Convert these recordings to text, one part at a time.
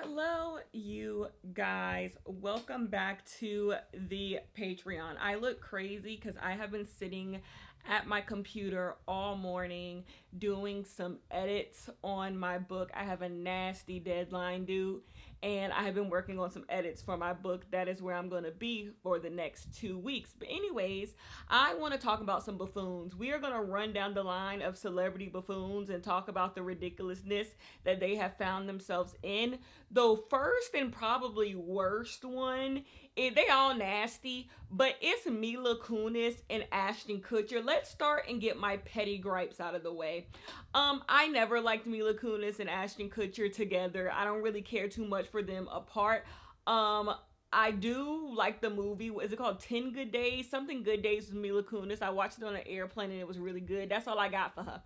Hello, you guys. Welcome back to the Patreon. I look crazy because I have been sitting at my computer all morning doing some edits on my book. I have a nasty deadline due, and I have been working on some edits for my book. That is where I'm going to be for the next 2 weeks. But, anyways, I want to talk about some buffoons. We are going to run down the line of celebrity buffoons and talk about the ridiculousness that they have found themselves in. The first and probably worst one, they all nasty, but it's Mila Kunis and Ashton Kutcher. Let's start and get my petty gripes out of the way. I never liked Mila Kunis and Ashton Kutcher together. I don't really care too much for them apart. Um, I do like the movie. Is it called 10 Good Days? Something Good Days with Mila Kunis. I watched it on an airplane and it was really good. That's all I got for her.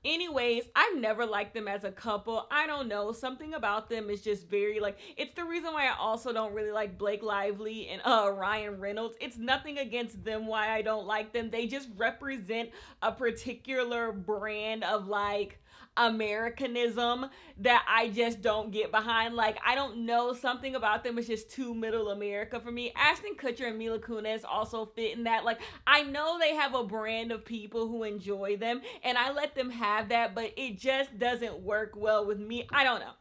Anyways, I've never liked them as a couple. I don't know. Something about them is just very like, it's the reason why I also don't really like Blake Lively and Ryan Reynolds. It's nothing against them why I don't like them. They just represent a particular brand of like Americanism that I just don't get behind. Like, I don't know, something about them is just too middle America for me. Ashton Kutcher and Mila Kunis also fit in that. Like, I know they have a brand of people who enjoy them, and I let them have that, but it just doesn't work well with me. I don't know.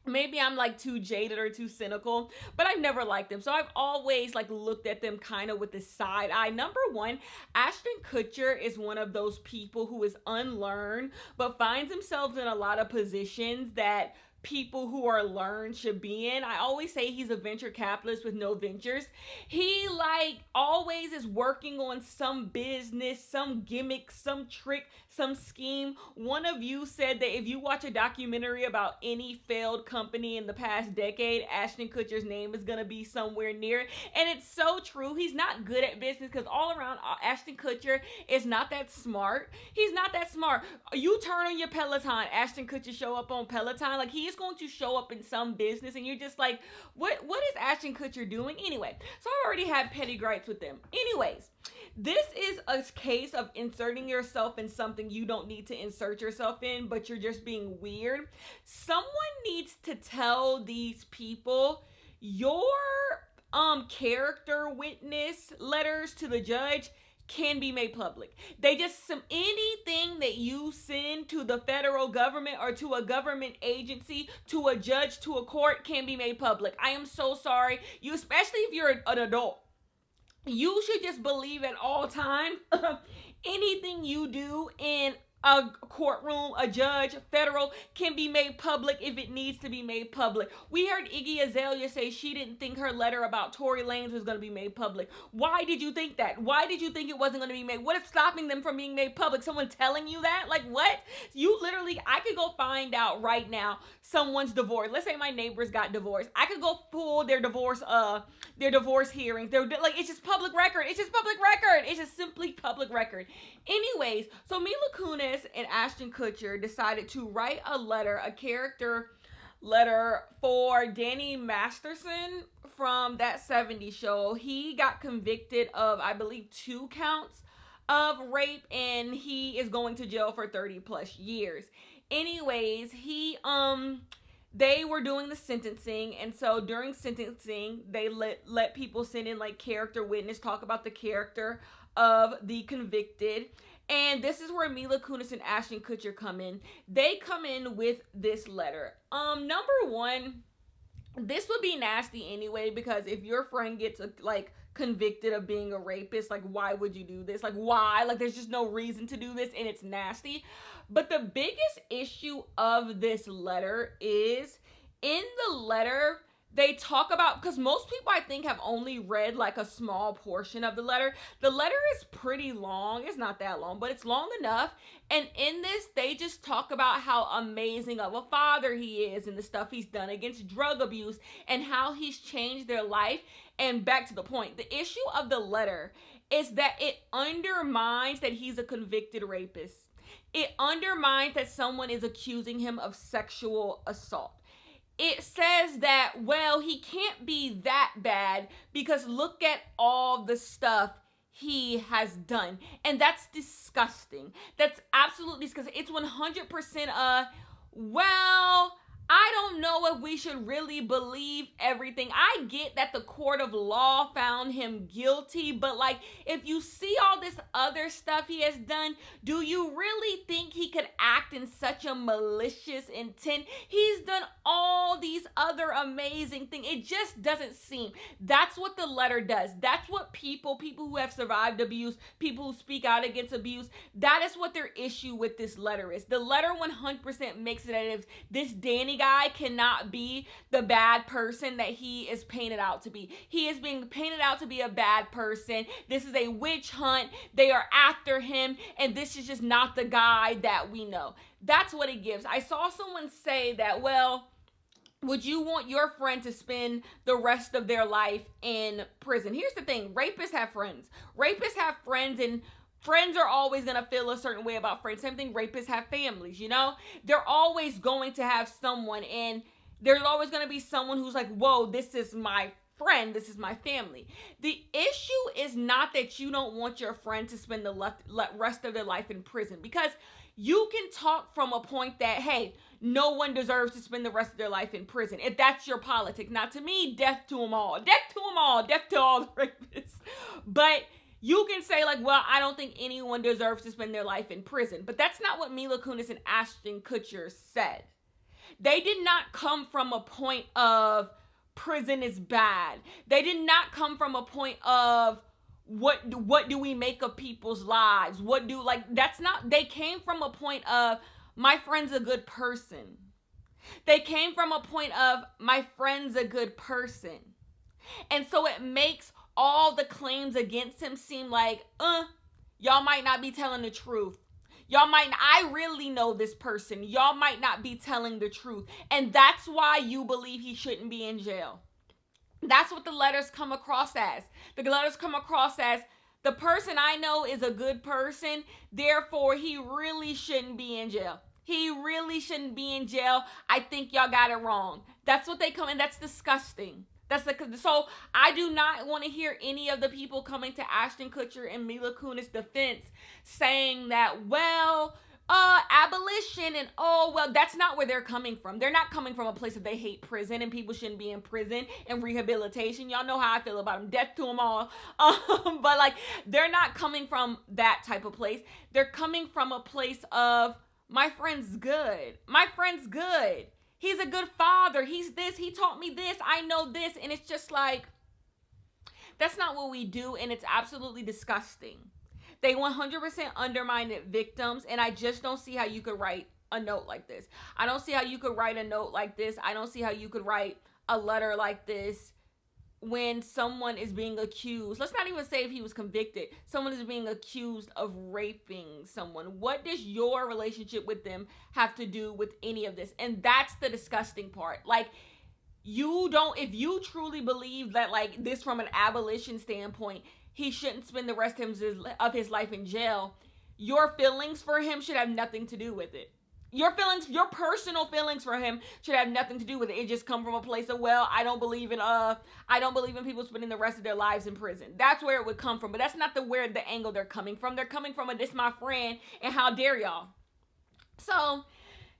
Maybe I'm like too jaded or too cynical, but I've never liked them. So I've always like looked at them kind of with the side eye. Number one, Ashton Kutcher is one of those people who is unlearned, but finds himself in a lot of positions that people who are learned should be in. I always say he's a venture capitalist with no ventures. He like always is working on some business, some gimmick, some trick, some scheme. One of you said that if you watch a documentary about any failed company in the past decade, Ashton Kutcher's name is going to be somewhere near it. And it's so true. He's not good at business because all around Ashton Kutcher is not that smart. He's not that smart. You turn on your Peloton, Ashton Kutcher show up on Peloton. Like, he is going to show up in some business and you're just like, what is Ashton Kutcher doing? Anyway, so I already had petty gripes with them. Anyways, this is a case of inserting yourself in something you don't need to insert yourself in, but you're just being weird. Someone needs to tell these people your character witness letters to the judge can be made public. They just anything that you send to the federal government or to a government agency, to a judge, to a court can be made public. I am so sorry. You, especially if you're an adult, you should just believe at all times anything you do in a courtroom, a judge, federal, can be made public if it needs to be made public. We heard Iggy Azalea say she didn't think her letter about Tory Lanez was going to be made public. Why did you think that? Why did you think it wasn't going to be made? What is stopping them from being made public? Someone telling you that? Like, what? You literally, I could go find out right now someone's divorced. Let's say my neighbors got divorced. I could go pull their divorce hearings. They're like, it's just public record. It's just public record. It's just simply public record. Anyways, so Mila Kunis and Ashton Kutcher decided to write a character letter for Danny Masterson from That 70s Show. He got convicted of, I believe, 2 counts of rape, and he is going to jail for 30 plus years. Anyways, they were doing the sentencing, and so during sentencing, they let people send in like character witness, talk about the character of the convicted. And this is where Mila Kunis and Ashton Kutcher come in. They come in with this letter. Number one, this would be nasty anyway, because if your friend gets convicted of being a rapist, like, why would you do this? Like, why? Like, there's just no reason to do this, and it's nasty. But the biggest issue of this letter is in the letter, they talk about, because most people I think have only read like a small portion of the letter. The letter is pretty long. It's not that long, but it's long enough. And in this, they just talk about how amazing of a father he is and the stuff he's done against drug abuse and how he's changed their life. And back to the point, the issue of the letter is that it undermines that he's a convicted rapist. It undermines that someone is accusing him of sexual assault. It says that, well, he can't be that bad because look at all the stuff he has done. And that's disgusting. That's absolutely disgusting. It's 100% well, I don't know if we should really believe everything. I get that the court of law found him guilty, but like, if you see all this other stuff he has done, do you really think he could act in such a malicious intent? He's done all these other amazing things. It just doesn't seem. That's what the letter does. That's what people who have survived abuse, people who speak out against abuse, that is what their issue with this letter is. The letter 100% makes it as if this Danny guy cannot be the bad person that he is painted out to be. He is being painted out to be a bad person. This is a witch hunt. They are after him, and this is just not the guy that we know. That's what it gives. I saw someone say that, well, would you want your friend to spend the rest of their life in prison? Here's the thing. Rapists have friends. Rapists have friends, and friends are always going to feel a certain way about friends. Same thing, rapists have families, you know? They're always going to have someone, and there's always going to be someone who's like, whoa, this is my friend, this is my family. The issue is not that you don't want your friend to spend the rest of their life in prison, because you can talk from a point that, hey, no one deserves to spend the rest of their life in prison. If that's your politics. Now, to me, death to them all. Death to them all. Death to all the rapists. But you can say, like, well, I don't think anyone deserves to spend their life in prison. But that's not what Mila Kunis and Ashton Kutcher said. They did not come from a point of prison is bad. They did not come from a point of what do we make of people's lives? That's not, they came from a point of, my friend's a good person. They came from a point of, my friend's a good person. And so it makes all the claims against him seem like, y'all might not be telling the truth. I really know this person. Y'all might not be telling the truth. And that's why you believe he shouldn't be in jail. That's what the letters come across as. The letters come across as, the person I know is a good person, therefore he really shouldn't be in jail. He really shouldn't be in jail. I think y'all got it wrong. That's what they come in. That's disgusting. So I do not want to hear any of the people coming to Ashton Kutcher and Mila Kunis' defense saying that, well, abolition and, that's not where they're coming from. They're not coming from a place that they hate prison and people shouldn't be in prison and rehabilitation. Y'all know how I feel about them. Death to them all. But like, they're not coming from that type of place. They're coming from a place of, my friend's good. My friend's good. He's a good father. He's this. He taught me this. I know this. And it's just like, that's not what we do. And it's absolutely disgusting. They 100% undermined victims. And I just don't see how you could write a note like this. I don't see how you could write a note like this. I don't see how you could write a letter like this when someone is being accused. Let's not even say if he was convicted. Someone is being accused of raping someone. What does your relationship with them have to do with any of this? And that's the disgusting part. Like, if you truly believe that, like, this from an abolition standpoint, he shouldn't spend the rest of his life in jail, your feelings for him should have nothing to do with it. Your personal feelings for him should have nothing to do with it. It just come from a place of, well, I don't believe in people spending the rest of their lives in prison. That's where it would come from. But that's not the angle they're coming from. They're coming from this my friend, and how dare y'all. So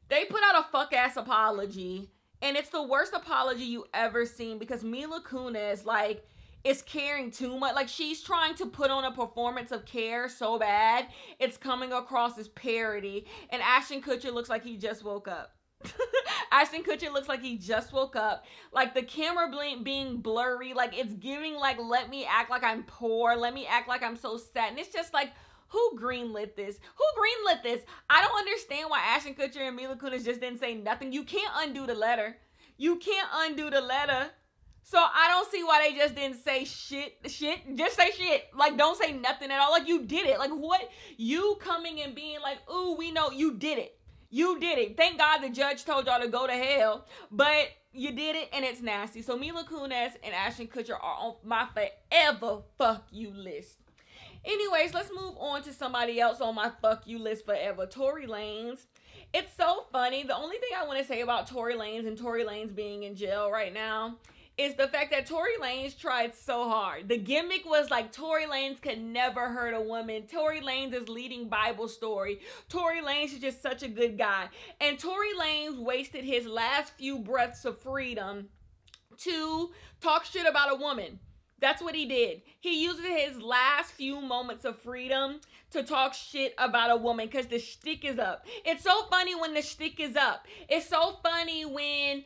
they put out a fuck ass apology, and it's the worst apology you ever seen, because Mila Kunis, like, is caring too much. Like, she's trying to put on a performance of care so bad, it's coming across as parody. And Ashton Kutcher looks like he just woke up. Ashton Kutcher looks like he just woke up. Like, the camera being blurry, like, it's giving, like, let me act like I'm poor. Let me act like I'm so sad. And it's just like, who greenlit this? I don't understand why Ashton Kutcher and Mila Kunis just didn't say nothing. You can't undo the letter. So I don't see why they just didn't say shit. Just say shit. Like, don't say nothing at all. Like, you did it. Like, what? You coming and being like, ooh, we know you did it. Thank God the judge told y'all to go to hell. But you did it, and it's nasty. So Mila Kunis and Ashton Kutcher are on my forever fuck you list. Anyways, let's move on to somebody else on my fuck you list forever. Tory Lanez. It's so funny. The only thing I want to say about Tory Lanez and Tory Lanez being in jail right now is the fact that Tory Lanez tried so hard. The gimmick was like Tory Lanez could never hurt a woman. Tory Lanez is leading Bible story. Tory Lanez is just such a good guy. And Tory Lanez wasted his last few breaths of freedom to talk shit about a woman. That's what he did. He used his last few moments of freedom to talk shit about a woman because the shtick is up. It's so funny when the shtick is up. It's so funny when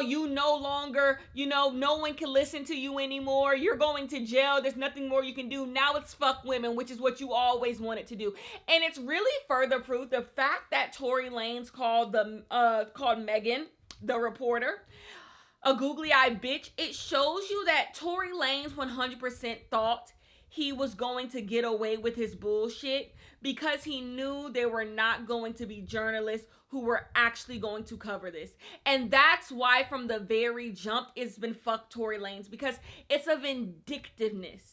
you no longer, no one can listen to you anymore. You're going to jail. There's nothing more you can do. Now it's fuck women, which is what you always wanted to do. And it's really further proof the fact that Tory Lanez called Megan, the reporter, a googly-eyed bitch. It shows you that Tory Lanez 100% thought he was going to get away with his bullshit because he knew there were not going to be journalists who were actually going to cover this. And that's why from the very jump it's been fuck Tory Lanez, because it's a vindictiveness.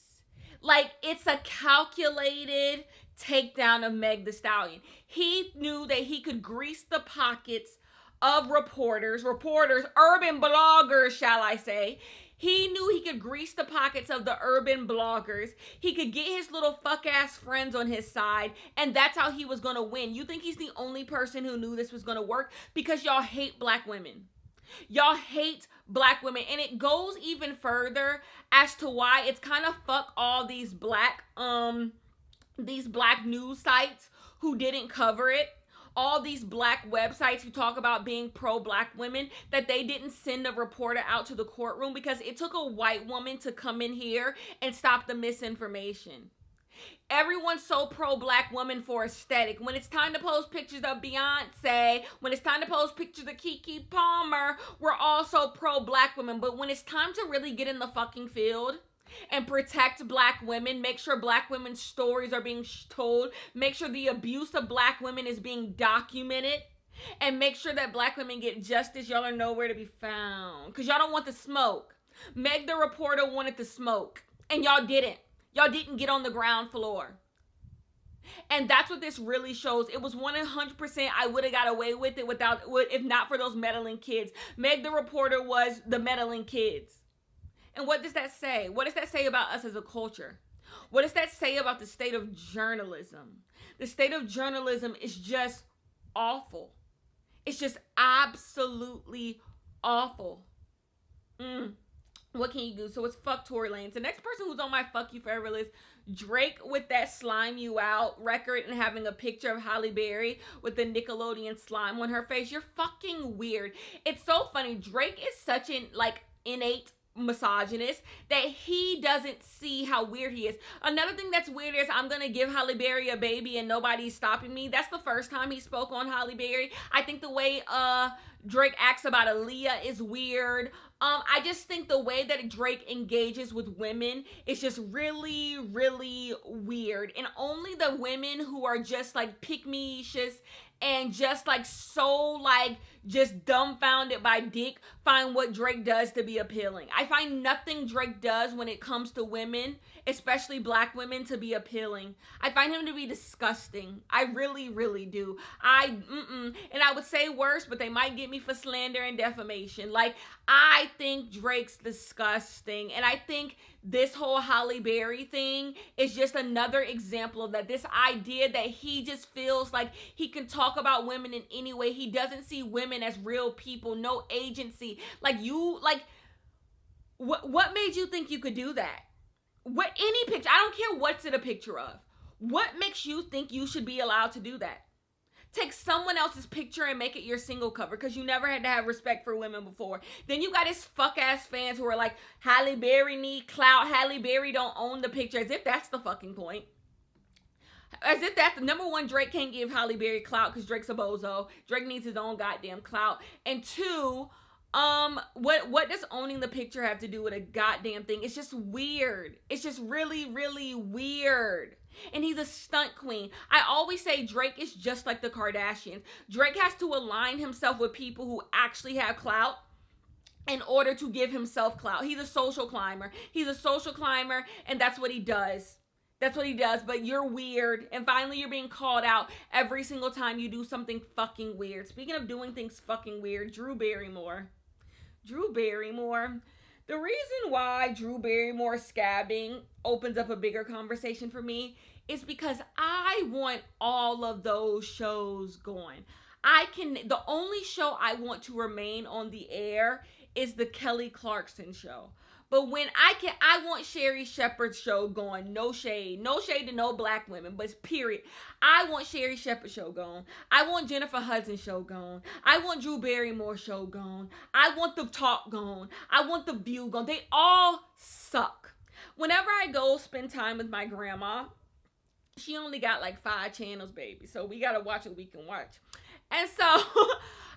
Like, it's a calculated takedown of Meg Thee Stallion. He knew that he could grease the pockets of reporters, urban bloggers, shall I say. He knew he could grease the pockets of the urban bloggers. He could get his little fuck-ass friends on his side, and that's how he was going to win. You think he's the only person who knew this was going to work? Because y'all hate black women. Y'all hate black women, and it goes even further as to why it's kind of fuck all these black news sites who didn't cover it. All these black websites who talk about being pro-black women, that they didn't send a reporter out to the courtroom because it took a white woman to come in here and stop the misinformation. Everyone's so pro-black woman for aesthetic. When it's time to post pictures of Beyonce, when it's time to post pictures of Keke Palmer, we're also pro-black women. But when it's time to really get in the fucking field and protect black women, make sure black women's stories are being told, make sure the abuse of black women is being documented, and make sure that black women get justice, y'all are nowhere to be found. Because y'all don't want the smoke. Meg the reporter wanted the smoke, and y'all didn't. Y'all didn't get on the ground floor. And that's what this really shows. It was 100% I would have got away with it if not for those meddling kids. Meg the reporter was the meddling kids. And what does that say? What does that say about us as a culture? What does that say about the state of journalism? The state of journalism is just awful. It's just absolutely awful. What can you do? So it's fuck Tory Lanez. The next person who's on my fuck you forever list, Drake, with that Slime You Out record and having a picture of Halle Berry with the Nickelodeon slime on her face. You're fucking weird. It's so funny. Drake is such an innate misogynist that he doesn't see how weird he is. Another thing that's weird is I'm gonna give Halle Berry a baby and nobody's stopping me. That's the first time he spoke on Halle Berry. I think the way Drake acts about Aaliyah is weird. I just think the way that Drake engages with women is just really, really weird. And only the women who are just pick-me-cious and just just dumbfounded by dick find what Drake does to be appealing. I find nothing Drake does when it comes to women, especially black women, to be appealing. I find him to be disgusting. I really, really do. And I would say worse, but they might get me for slander and defamation. I think Drake's disgusting. And I think this whole Halle Berry thing is just another example of that. This idea that he just feels like he can talk about women in any way. He doesn't see women as real people, no agency. What made you think you could do that? Any picture, I don't care what's it a picture of. What makes you think you should be allowed to do that? Take someone else's picture and make it your single cover because you never had to have respect for women before. Then you got his fuck-ass fans who are like, Halle Berry need clout. Halle Berry don't own the picture. As if that's the fucking point. As if that's the number one, Drake can't give Halle Berry clout because Drake's a bozo. Drake needs his own goddamn clout. And two, what does owning the picture have to do with a goddamn thing? It's just weird. It's just really, really weird. And he's a stunt queen. I always say Drake is just like the Kardashians. Drake has to align himself with people who actually have clout in order to give himself clout. He's a social climber. And that's what he does. That's what he does, but you're weird. And finally, you're being called out every single time you do something fucking weird. Speaking of doing things fucking weird, Drew Barrymore. The reason why Drew Barrymore scabbing opens up a bigger conversation for me is because I want all of those shows going. The only show I want to remain on the air is the Kelly Clarkson show. But when I want Sherri Shepherd's show going. No shade to no black women, but period. I want Sherri Shepherd's show going. I want Jennifer Hudson's show going. I want Drew Barrymore's show going. I want The Talk going. I want The View going. They all suck. Whenever I go spend time with my grandma, she only got like 5 channels, baby. So we gotta watch what we can watch. And so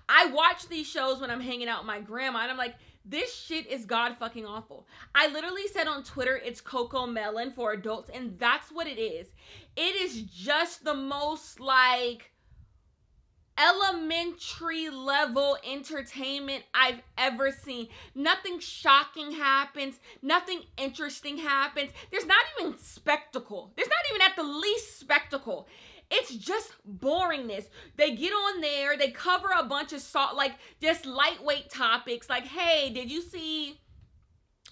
I watch these shows when I'm hanging out with my grandma, and I'm like, this shit is god fucking awful. I literally said on Twitter, it's Coco Melon for adults, and that's what it is. It is just the most like elementary level entertainment I've ever seen. Nothing shocking happens. Nothing interesting happens. There's not even spectacle. There's not even at the least spectacle. It's just boringness. They get on there, they cover a bunch of just lightweight topics. Like, hey, did you see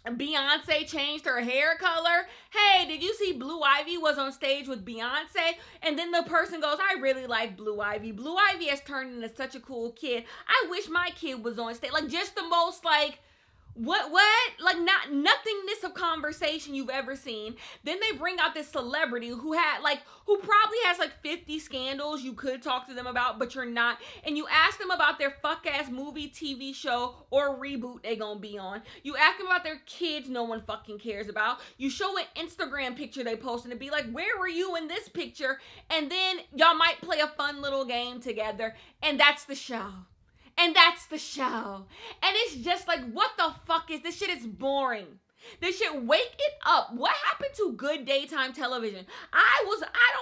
Beyonce changed her hair color? Hey, did you see Blue Ivy was on stage with Beyonce? And then the person goes, I really like Blue Ivy. Blue Ivy has turned into such a cool kid. I wish my kid was on stage. Like, just the most what? Like, not nothingness of conversation you've ever seen. Then they bring out this celebrity who probably has 50 scandals you could talk to them about, but you're not. And you ask them about their fuck-ass movie, TV show, or reboot they gonna be on. You ask them about their kids no one fucking cares about. You show an Instagram picture they post and be like, where were you in this picture? And then y'all might play a fun little game together, and that's the show. And that's the show. And it's just like, what the fuck is this shit? Is boring. This shit, wake it up. What happened to good daytime television? I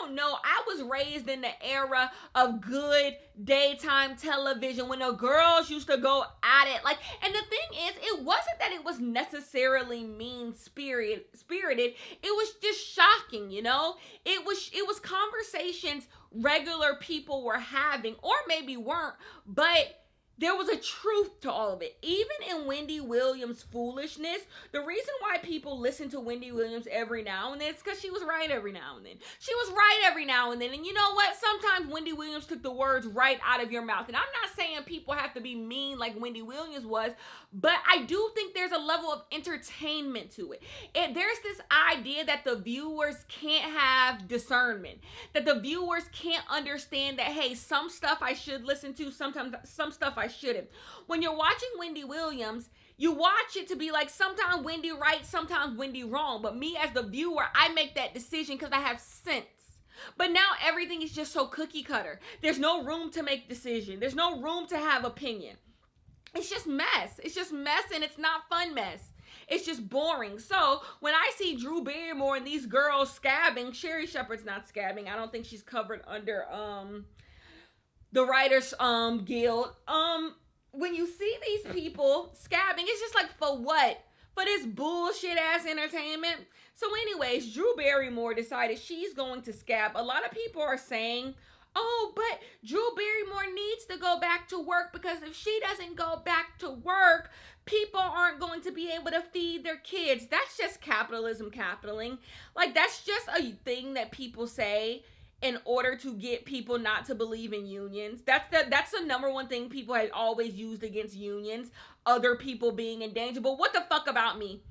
don't know. I was raised in the era of good daytime television when the girls used to go at it. And the thing is, it wasn't that it was necessarily mean-spirited. It was just shocking, you know? It was conversations regular people were having, or maybe weren't, but there was a truth to all of it. Even in Wendy Williams' foolishness, the reason why people listen to Wendy Williams every now and then is because she was right every now and then. She was right every now and then. And you know what? Sometimes Wendy Williams took the words right out of your mouth. And I'm not saying people have to be mean like Wendy Williams was, but I do think there's a level of entertainment to it. There's this idea that the viewers can't have discernment, that the viewers can't understand that, hey, some stuff I should listen to, sometimes some stuff I shouldn't. When you're watching Wendy Williams, you watch it to be like, sometimes Wendy right, sometimes Wendy wrong. But me as the viewer, I make that decision because I have sense. But now everything is just so cookie cutter. There's no room to make decision. There's no room to have opinion. It's just mess. It's just mess, and it's not fun mess. It's just boring. So when I see Drew Barrymore and these girls scabbing, Sherri Shepherd's not scabbing. I don't think she's covered under the Writers Guild. When you see these people scabbing, it's just like, for what? For this bullshit ass entertainment? So anyways, Drew Barrymore decided she's going to scab. A lot of people are saying, oh, but Drew Barrymore needs to go back to work because if she doesn't go back to work, people aren't going to be able to feed their kids. That's just capitalism capitaling. Like, that's just a thing that people say in order to get people not to believe in unions. That's the number one thing people have always used against unions. Other people being in danger. But what the fuck about me?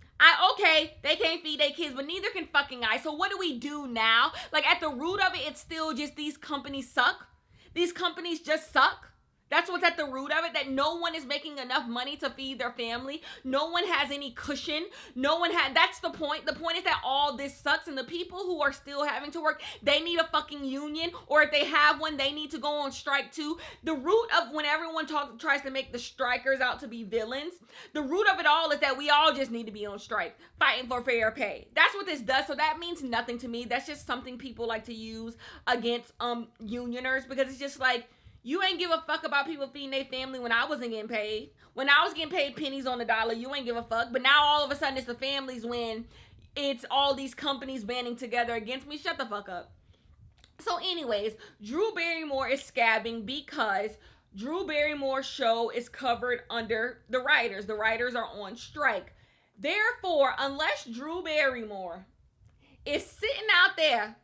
Okay, they can't feed their kids, but neither can fucking I. So what do we do now? Like, at the root of it, it's still just these companies suck. These companies just suck. That's what's at the root of it, that no one is making enough money to feed their family. No one has any cushion. That's the point. The point is that all this sucks, and the people who are still having to work, they need a fucking union, or if they have one, they need to go on strike too. The root of when everyone tries to make the strikers out to be villains, the root of it all is that we all just need to be on strike, fighting for fair pay. That's what this does. So that means nothing to me. That's just something people like to use against unioners, because it's just like, you ain't give a fuck about people feeding their family when I wasn't getting paid. When I was getting paid pennies on the dollar, you ain't give a fuck. But now all of a sudden it's the families when it's all these companies banding together against me. Shut the fuck up. So anyways, Drew Barrymore is scabbing because Drew Barrymore's show is covered under the writers. The writers are on strike. Therefore, unless Drew Barrymore is sitting out there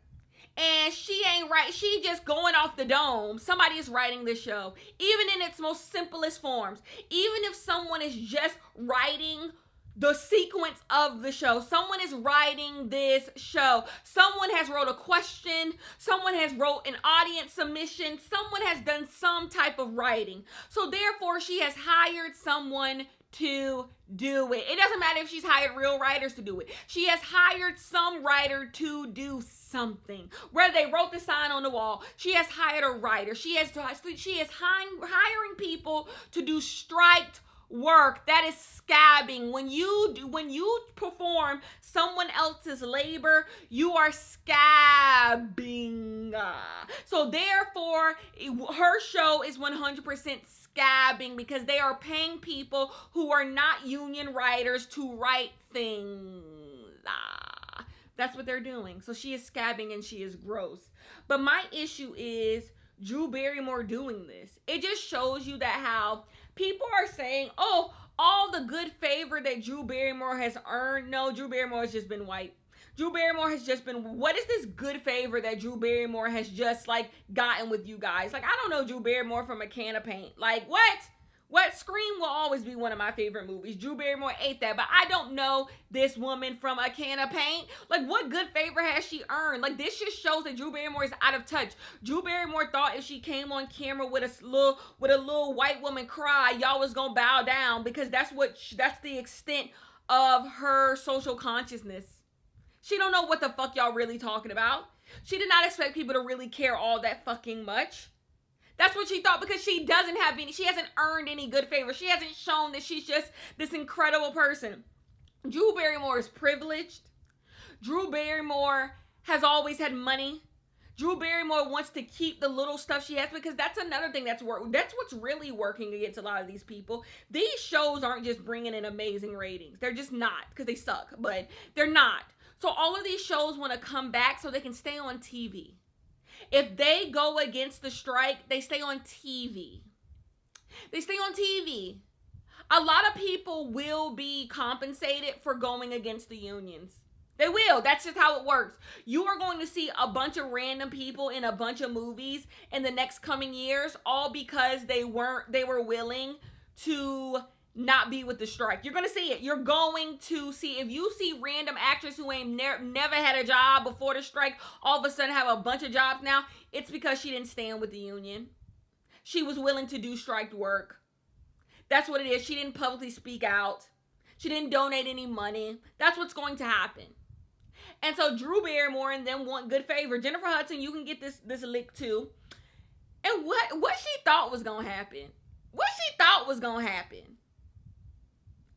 and she ain't right, she just going off the dome, somebody is writing this show, even in its most simplest forms. Even if someone is just writing the sequence of the show, someone is writing this show, someone has wrote a question, someone has wrote an audience submission, someone has done some type of writing. So therefore, she has hired someone to do it. It doesn't matter if she's hired real writers to do it. She has hired some writer to do something. Where they wrote the sign on the wall, she has hired a writer. She is hiring people to do striked work. That is scabbing. When you perform someone else's labor, you are scabbing. So therefore, her show is 100% scabbing, because they are paying people who are not union writers to write things. That's what they're doing. So she is scabbing and she is gross. But my issue is Drew Barrymore doing this. It just shows you that how people are saying, oh, all the good favor that Drew Barrymore has earned. No, Drew Barrymore has just been white. Drew Barrymore has just been, what is this good favor that Drew Barrymore has just like gotten with you guys? Like, I don't know Drew Barrymore from a can of paint. Like, what? Scream will always be one of my favorite movies. Drew Barrymore ate that, but I don't know this woman from a can of paint. Like, what good favor has she earned? Like, this just shows that Drew Barrymore is out of touch. Drew Barrymore thought if she came on camera with a little white woman cry, y'all was gonna bow down, because that's the extent of her social consciousness. She don't know what the fuck y'all really talking about. She did not expect people to really care all that fucking much. That's what she thought, because she hasn't earned any good favor. She hasn't shown that she's just this incredible person. Drew Barrymore is privileged. Drew Barrymore has always had money. Drew Barrymore wants to keep the little stuff she has, because that's another thing that's what's really working against a lot of these people. These shows aren't just bringing in amazing ratings. They're just not, because they suck, but they're not. So all of these shows want to come back so they can stay on TV. If they go against the strike, they stay on TV. They stay on TV. A lot of people will be compensated for going against the unions. They will. That's just how it works. You are going to see a bunch of random people in a bunch of movies in the next coming years, all because they were willing to not be with the strike. You're going to see it. You're going to see, if you see random actors who ain't never had a job before the strike, all of a sudden have a bunch of jobs now, it's because she didn't stand with the union. She was willing to do strike work. That's what it is. She didn't publicly speak out. She didn't donate any money. That's what's going to happen. And so Drew Barrymore and them want good favor. Jennifer Hudson, you can get this lick too. And what she thought was going to happen.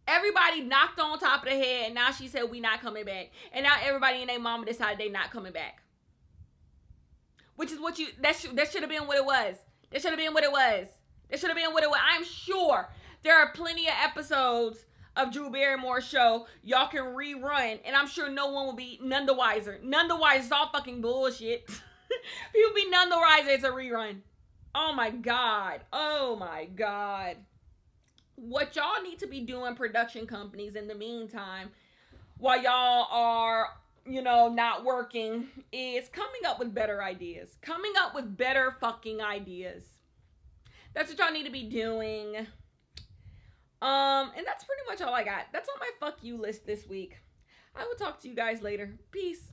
Everybody knocked on top of the head, and now she said we not coming back. And now everybody and their mama decided they not coming back. Which is what that should have been what it was. I'm sure there are plenty of episodes of Drew Barrymore's show y'all can rerun, and I'm sure no one will be none the wiser. None the wiser. It's all fucking bullshit. People be none the wiser. It's a rerun. Oh my God. What y'all need to be doing, production companies, in the meantime, while y'all are, not working, is coming up with better ideas. Coming up with better fucking ideas. That's what y'all need to be doing. And that's pretty much all I got. That's on my fuck you list this week. I will talk to you guys later. Peace.